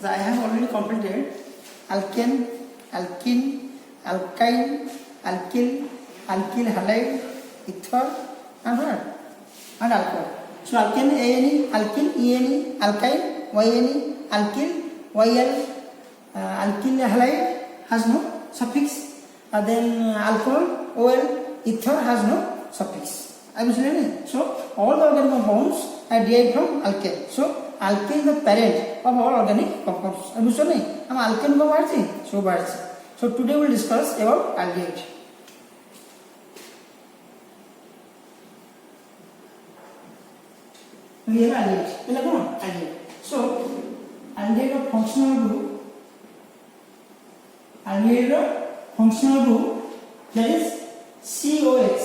So I have already completed alkane, alkene, alkyne, alkyl, alkyl halide, ether, and what? And alcohol. So alkane, ane, alkyl, ene, alkyne, yne, alkyl, yl, alkyl halide has no suffix. Then alcohol, ol, ether has no suffix. I was learning. So all the organic compounds are derived from alkane. So alkane is the parent of all organic compounds. I was learning. हम alkane को बाहर से, so बाहर से. So today we will discuss about aldehyde. We have aldehyde. What is aldehyde? So aldehyde of functional group. Aldehyde of functional group, that is COH.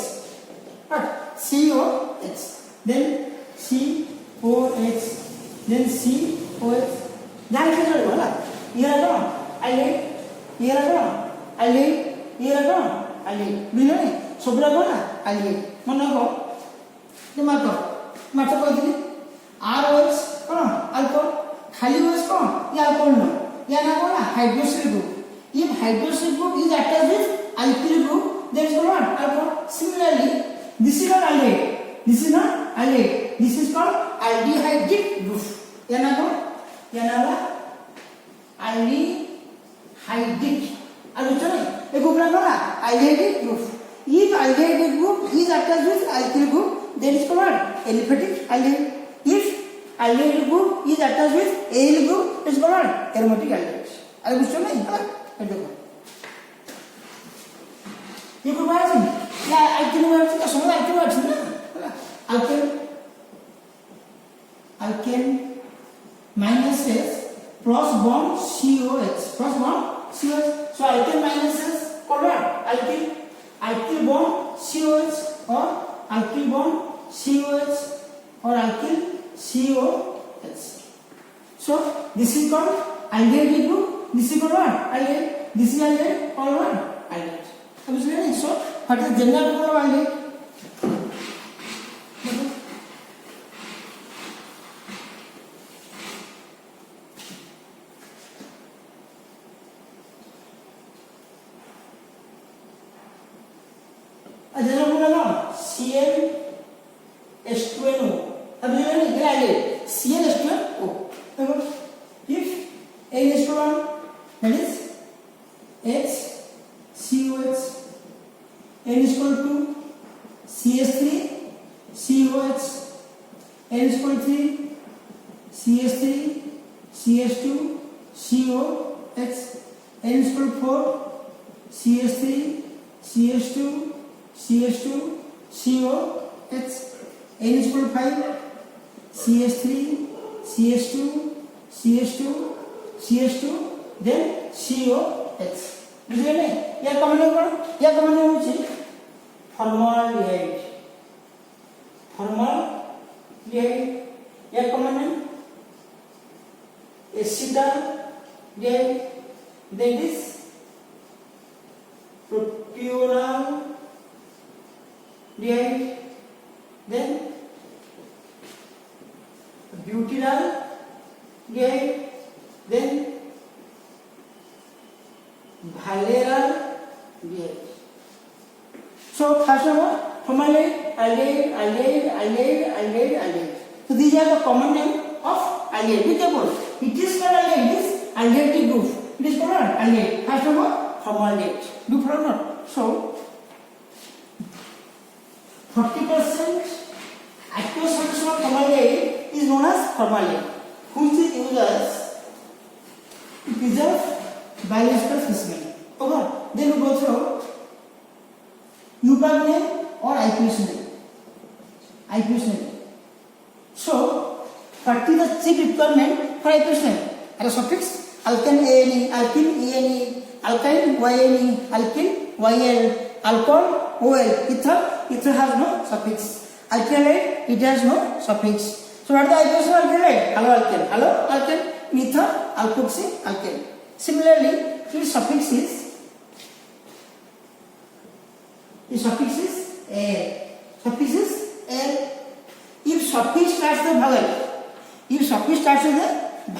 What? COH. Then COH. Then COH. That is the one. Here are gone. Aldehyde. Here are gone. Aldehyde. Here are gone. Aldehyde. Do you know it? Sobra gone. Aldehyde. Mana go? The matter. Matter ko dili. ROH. Kona? Alcohol. Khali OH kona? Ye alcohol no. Ye na kona? Hydroxyl group. If hydroxyl group is attached with alkyl group, there is what? Alcohol. Similarly, this is not aldehyde. This is not aldehyde. This is called aldehydic group. Yana aldehydic. Aluchane. A group na kona? Aldehydic group. If aldehydic group is attached with alkyl group, then it is called aliphatic aldehyde. If aldehydic group is attached with aryl group, it is called aromatic aldehyde. Aluchane. ये कोई बात नहीं या item word का समझ item word है ना alkane minus S plus bond COH plus bond COH. So alkane minus S called what? Alkyl bond COH or alkyl bond COH or alkyl COH. So this is called aldehyde group. This is called what? Aldehyde. This is aldehyde called what? Aldehyde. So what is the general form of aldehyde? general formula CnH2nO. अब ये नहीं क्या है CnH2nO. देखो if N is to 1 that is HCOH. N is equal to CH3 COH. N is equal to 3 CH3 CH2 COH. N is equal to 4 CH3 CH2 CH2 COH. N is equal to 5 CH3 CH2 CH2 CH2 then COH. बुझिले या कमन कोन या कमन होछि formaldehyde या कमन acetaldehyde that is propionaldehyde then butyraldehyde then valeraldehyde. So first of all, formaldehyde, aldehyde. So these are the common name of aldehyde. Be careful. It is called aldehyde. It is aldehydic group. It is called aldehyde. First of all, formaldehyde. Do follow not? So 40% aqueous solution of formaldehyde is known as formaldehyde, which is used as to preserve biological specimen. Okay. Then we go through UPAC name or IPS name. So, what is the chief requirement for IPS name? As a suffix, alkane ane, alkyl ene, alkyne yne, alkyl yl, alcohol ol, ether has no suffix. Alkylate, it has no suffix. So, what is the IPS of alkylate? Hello alkane, ether, alkoxy, alkane. Similarly, its suffix is L. If suffix starts the vowel,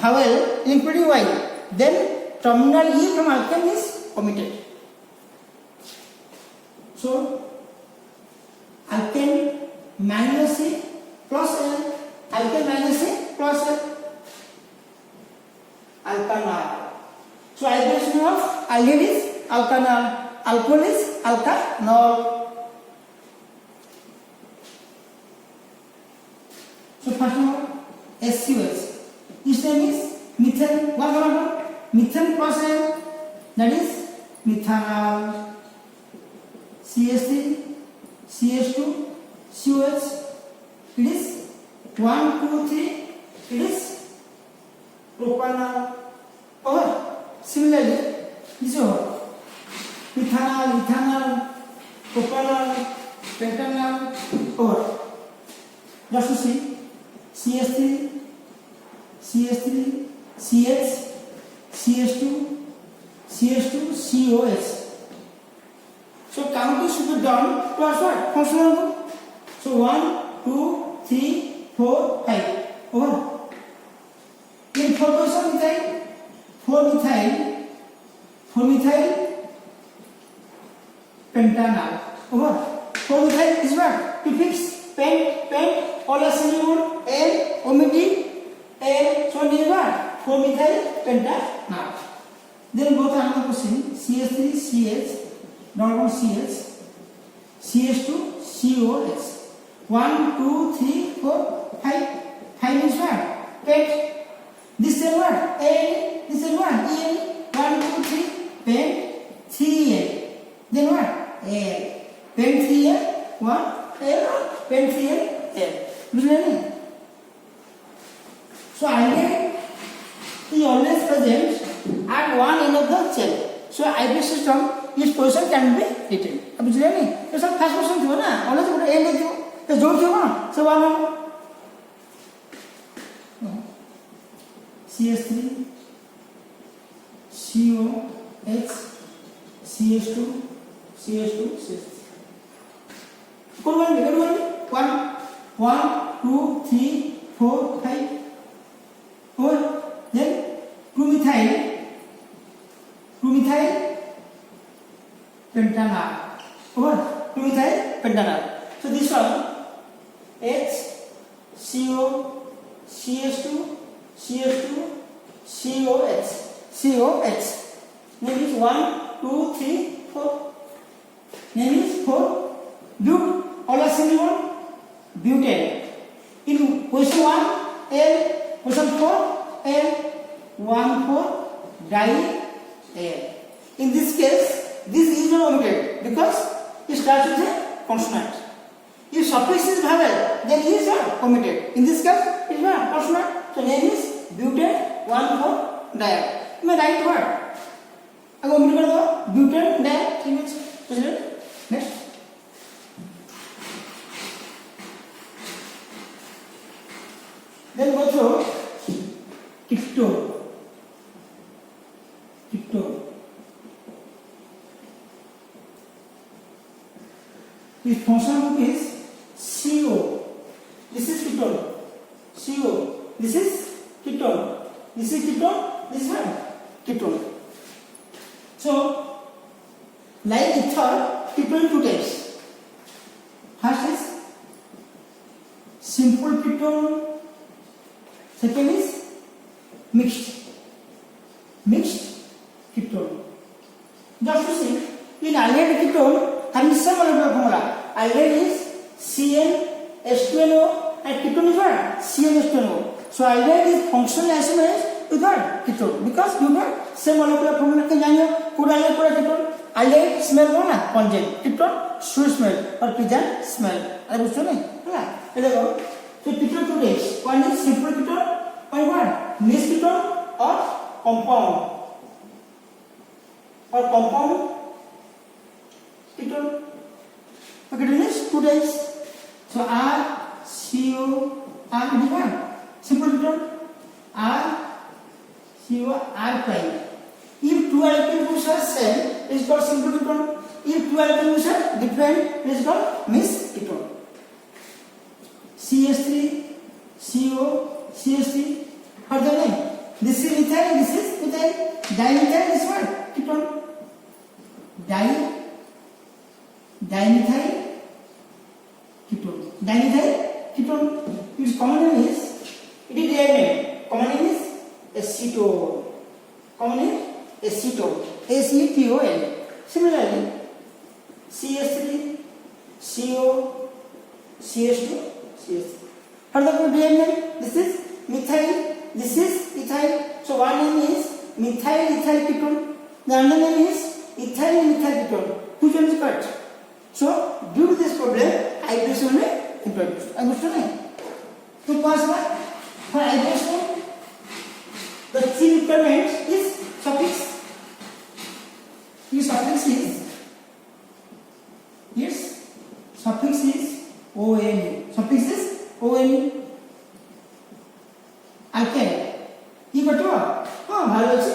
vowel including Y, then terminal E from alkane is omitted. So alkane minus C plus L, alkane minus C plus L, alkanal. So abbreviation of aldehyde is alkanal, alcohol is alkanol. So first of all, SCOH. Its name is methane. What about methane plus L? That is methanol. CH3, CH2, COH. It is 1, 2, 3. It is propanol. Or similarly, this is what? Methanol, ethanol, propanol, pentanol. Or just to see. CH3, CH3, CH, CH2, CH2, COH. So counting should be done towards what? Functional group. So 1, 2, 3, 4, 5. Over. In 4 position methyl, 4 methyl, pentanol. Over. 4 methyl is what? Prefix pen, all assembly L, omitting L, so near what? 4 methyl pentanol. Then both another question, CH3, CH, normal CH, CH2, COH. 1, 2, 3, 4, 5. 5 means what? Pet. This is what? A. This is what? E. 1, 2, 3. Pen. 3L. Then what? L. Pen 3L. 1. L. Pen 3L. L. Understand? So aldehyde is always present at one end of the chain. So IB system, its position can be written. अब बुझले नहीं? तो सब first position थियो ना, always ଗୋଟେ end थियो, तो जोड़ थियो ना, so one CH3, COH, CH2, CH2, CH3. Good one. 1, 2, 3, 4, 5. Or then 2-methyl pentanol. Or 2-methyl pentanol. So this one H, CO, CH2, CH2, COH. Name is 1, 2, 3, 4. Name is 4. But all are similar. Butane. In position 1, L. Position 4, L. 1, 4, di L. In this case, this is not omitted because it starts with a consonant. If suffix is vowel, then it is not omitted. In this case, it is not consonant. So name is butane 1, 4, diol. You may write word. I go omit kar do butane diol. Image. Next. Then go through ketone. Its functional group is CO. This is ketone. CO. This is ketone. This is ketone. This is what? Ketone. So, like ether, ketone two types. First is simple ketone. Second is mixed ketone. Just to see, in aldehyde ketone, having some molecular formula. Aldehyde is CnH2nO and ketone is what? CnH2nO. So aldehyde is functional isomerase with what? Ketone. Because you know same molecular formula can janiyo pura aldehyde pura ketone. Aldehyde smell कौन है? Pungent. Ketone sweet smell और pigeon smell. अरे बुझो नहीं? है? ये देखो. So ketone two types. One is simple ketone or what? Mixed ketone or compound. Or compound ketone. So ketone is two types. So R, CO, R is what? Simple ketone. R, CO, R prime. If two alkyl groups are same, it is called simple ketone. If two alkyl groups are different, it is called mixed ketone. CH3, CO, CH3. Heard the name? This is methyl, this is methyl. Dimethyl, this one, ketone. Dimethyl ketone. Dimethyl ketone. Its common name is, it is their name. Common name is acetone. Common name acetone. ACETON. Similarly, CH3, CO, CH2, CH3. Further, their name. This is methyl. This is ethyl. So one name is methyl ethyl ketone. The other name is ethyl methyl ketone. Which one is correct? So due to this problem, hydration will introduced. Understand? To pass what? For hydration, the key requirement is suffix. This suffix is, yes, suffix is ONE. Suffix is ONE. Alkane. You got to what? ভালো আছে।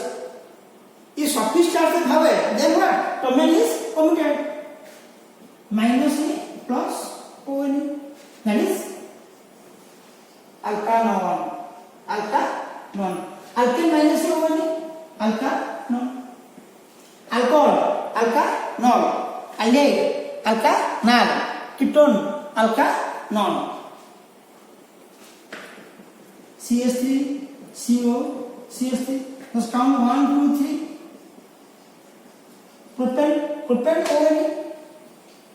If suffix starts with vowel, then what? Common is omitted. Minus A plus ONE. That is alkanon. Alkanon. Alkane minus A ONE. Alkanon. Alcohol. Alkanol. Aldehyde. Alkanal. Ketone. Alkanon. CH3, CO, CH3. Let's count 1, 2, 3. Propane ONE.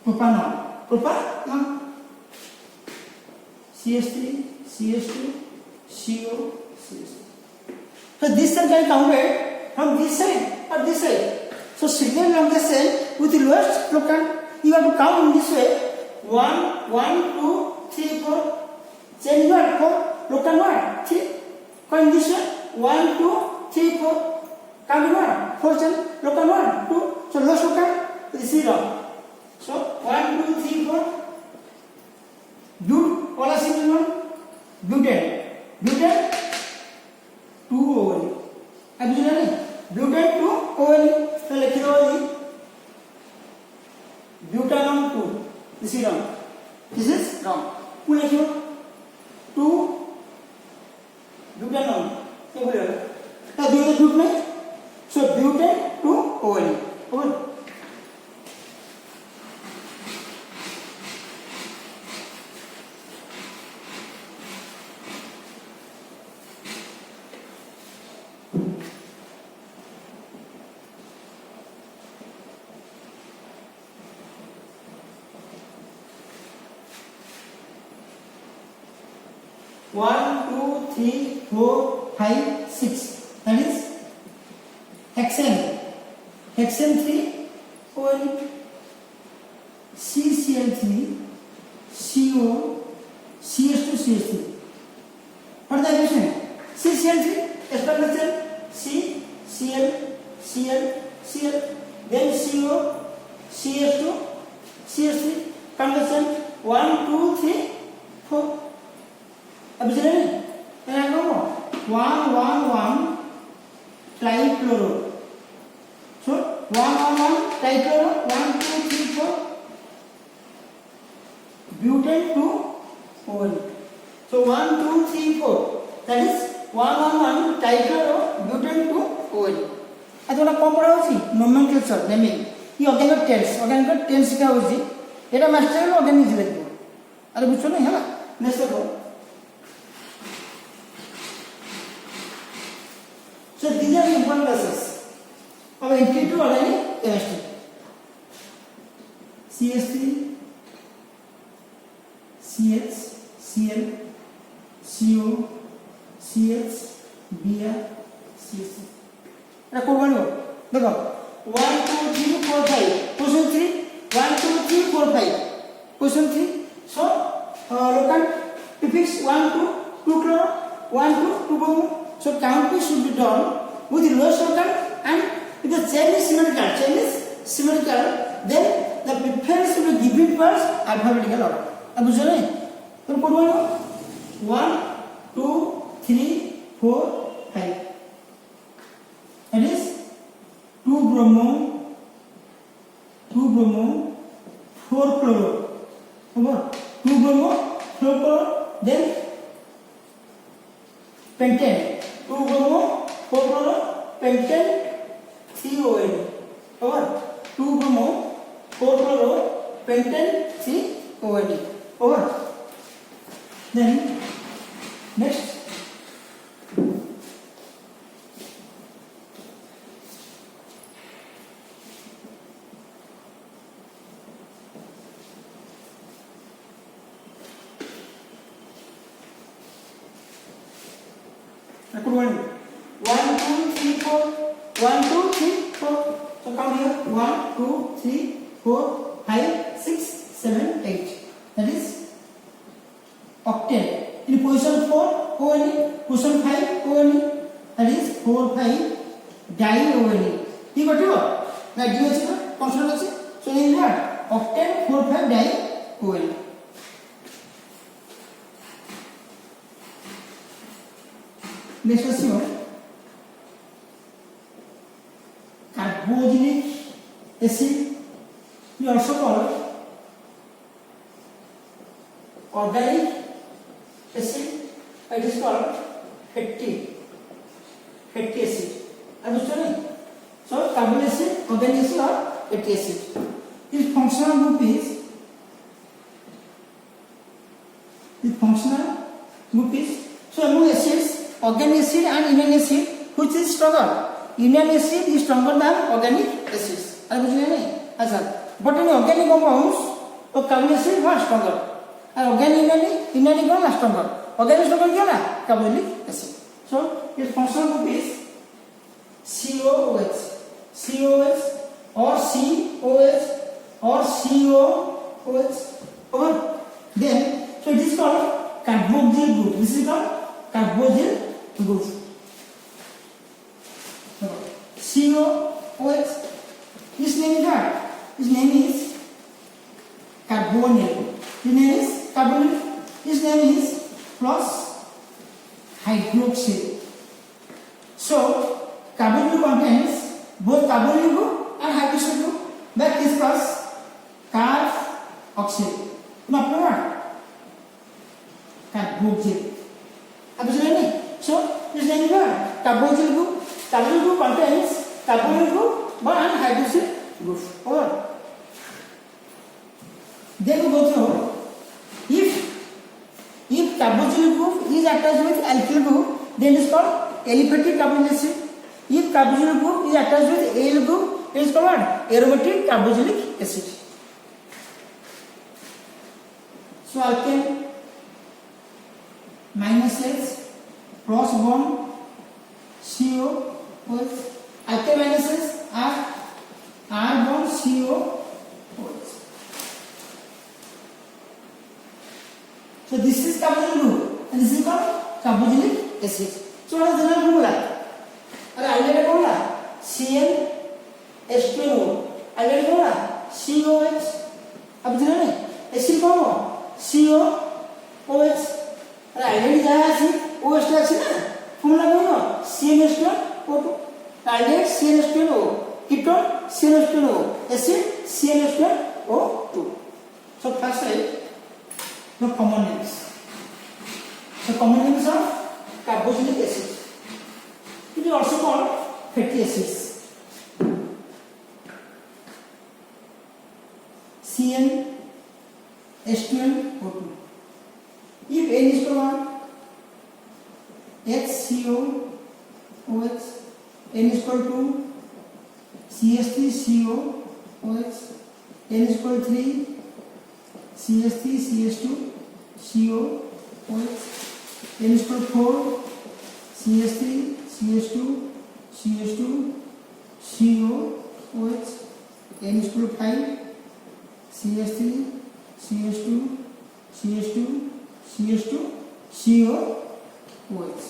Propanol. Propanol. CH3, CH2, CO, CH3. So this cell can be counted from this side or this side. So signal longest cell with the lowest locant, you have to count in this way. 1, 2, 3, 4. Chain what? 4. Locant what? 3. Count in this way. 1, 2, 3, 4. Count what? 4 chain. Locant what? 2. So lowest locant is 0. So 1, 2, 3, 4. Bute, what is single one? Butane. 2 ONE. Absolutely. Butane 2 ONE. So let's write butanol 2. This is wrong. This is wrong. Who let's write 2 butanol. Now do the butane. So butane 2 ONE. Over. One, 2, 3, 4, 5, 6. That is hexane. Hexane 3 ONE. CCl3, CO, CH2, CH3. What is the addition? CCl3, explanation. C, Cl, Cl, Cl. Then CO, CH2, CH3. Conversion 1, 2, 3, 4. Absolutely. And I know 1, 1, 1 trichloro. So 1, 1, 1 trichloro. 1, 2, 3, 4. Butane 2 ONE. So 1, 2, 3, 4. That is 1, 1, 1 trichloro. Butane 2 ONE. I don't know comparison. Nomenclature naming. You organic tense. Organic tense का होती. ये तो master है organic जिले को. अरे पूछो नहीं है ना? नेक्स्ट को. So these are the important classes of entry to organic chemistry. CH3, CH, Cl, CO, CH, Br, CH. Record one more. देखो 1, 2, 3, 4, 5. Question 3. 1, 2, 3, 4, 5. Question 3. So locant prefix 1, 2, 2 chloro, 1, 2, 2 bromo. So counting should be done with the lowest locant and if the chain is symmetrical, then the preference will be given first alphabetical order. अब बुझे नहीं? तो पढ़ो 1, 2, 3, 4, 5. That is 2 bromo, 4 chloro. Over 2 bromo, 4 chloro. Then pentane, 2 bromo 4 chloro pentane CON, over 2 bromo 4 chloro pentane CON, over. Then next one, 2, 3, 4, 1, 2, 3, 4. So come here, 1, 2, 3, 4, 5, 6, 7, 8. That is octane. In position 4 ONE, position 5 ONE. That is 4, 5 di-ONE. You got it? Now D is consonant is. So in that octane 4, 5 di-ONE. Next assume carbogenic acid is also called organic acid. It is called fatty acid. Understand? So carbonic acid, organic acid or fatty acid. Its functional group is so among acids, organic acid and ionic acid, which is stronger? Ionic acid is stronger than organic acids. But in organic compounds, so carbonic acid is stronger. And organic ionic is stronger. Organic stronger is carbonic acid. So its functional group is COOH or COH or COOH. Over. Then, so it is called carboxyl group. This is called carboxyl group. COOH. His name is what? His name is carbonyl. His name is carbonyl. His name is plus hydroxyl. So carbonyl contains both carbonyl group and hydroxyl group. That is plus carboxyl. Now what? Carboxyl. Absolutely. So his name is what? Carboxyl group. Carboxyl group contains carbonyl group but and hydroxyl group. Over. Then we go through if carboxyl group is attached with alkyl group, then it is called aliphatic carbonyl acid. If carboxyl group is attached with Al group, it is called aromatic carboxylic acid. So alkane minus H plus bond COOH. Alkane minus H R bond COOH. So this is carboxyl group and this is called carboxylic acid. So what is the general formula? अरे आइलेट formula CnH2O. आइलेट formula COH. अब जाने नहीं acid कौन हो? COOH. अरे islet जाए ऐसी OH तो ऐसी ना formula कौन हो? CnH2O2. आइलेट CnH2O. Ketone CnH2O. Acid CnH2O2. So first is the common names. So common names of carboxylic acid. It is also called fatty acids. CnH2O2. If N is to 1, HCOOH, N is equal to CH3COOH, N is equal to 3, CH3CH2COOH, N is equal to 4, CH3CH2CH2COOH, N is equal to 5, CH3CH2CH2CH2COOH.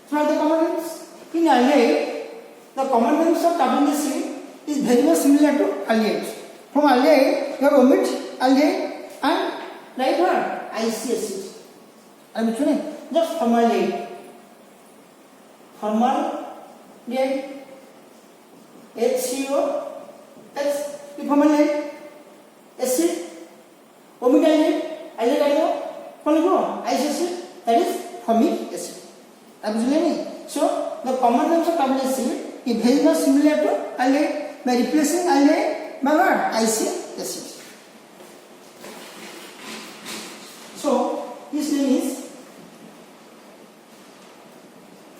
So are the common names? In aldehyde, the common names of carbonic acid is very much similar to aldehyde. From aldehyde, you have omit aldehyde and write what? IC acid. I am saying just formaldehyde. Formaldehyde, HCOH, formaldehyde, acid, omit aldehyde, aldehyde, IC acid, that is formic acid. I am saying the common names of carbonic acid is very much similar to aldehyde by replacing aldehyde by what? IC acid. So his name is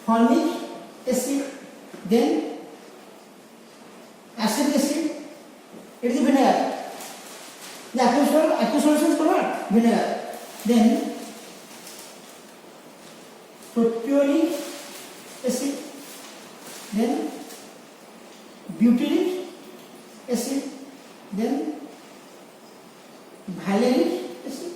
formic acid, then acetic acid, it is vinegar. The aqueous solution is called what? Vinegar. Then propionic acid, then butyric acid, then valeric acid.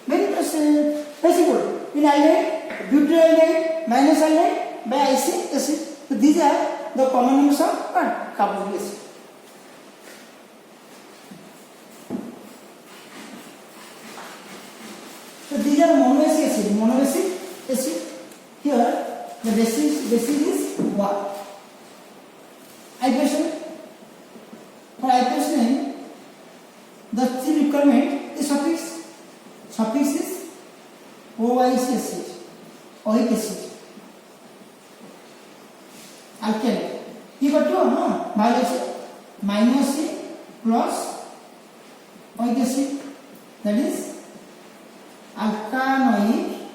Very simple. In aldehyde, butyraldehyde minus aldehyde by IC acid. So these are the common names of what? Carbonic acid. So these are monoacid acid. Monoacid acid. Here the basis is what? Ipation. For ipation, the three requirement is suffix. Suffix is OIC acid, oic acid, alkane. Equal to violent acid minus C plus oic acid, that is alkanoic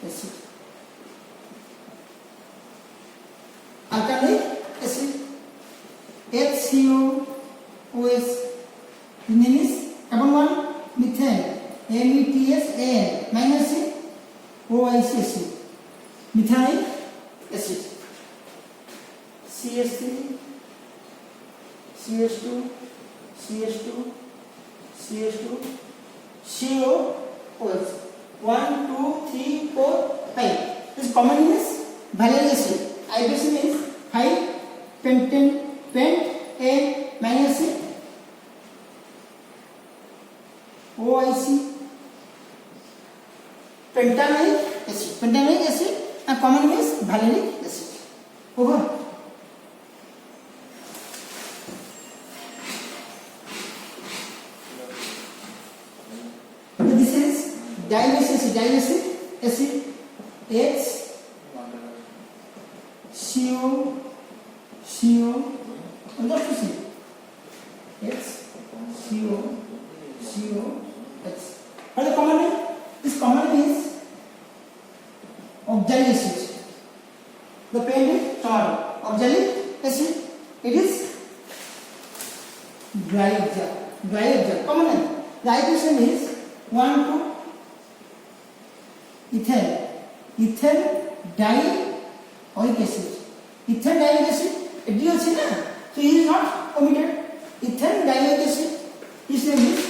acid. Alkanoic acid HCOOS, the name is carbon 1 methane METSAN minus C OIC acid, methanoic acid. CH3 CH2 CH2 CH2 COOH 1 2 3 4 5. This common name is valeric acid. Ipation is 5 pentane pent A minus C OIC pentanoic acid. Pentanoic acid and common name is valeric acid. Over. So this is diacetic acid. Diacetic acid H CO just to see H CO H. What is the common name? This common name is oxalic acid. The paint is tomato. Oxalic acid. It is glyoxal. Common name. The ipation is 1 to ethyl dioic acid. Ethyl dioic acid. It is so he is not omitted. Ethyl dioic acid. His name is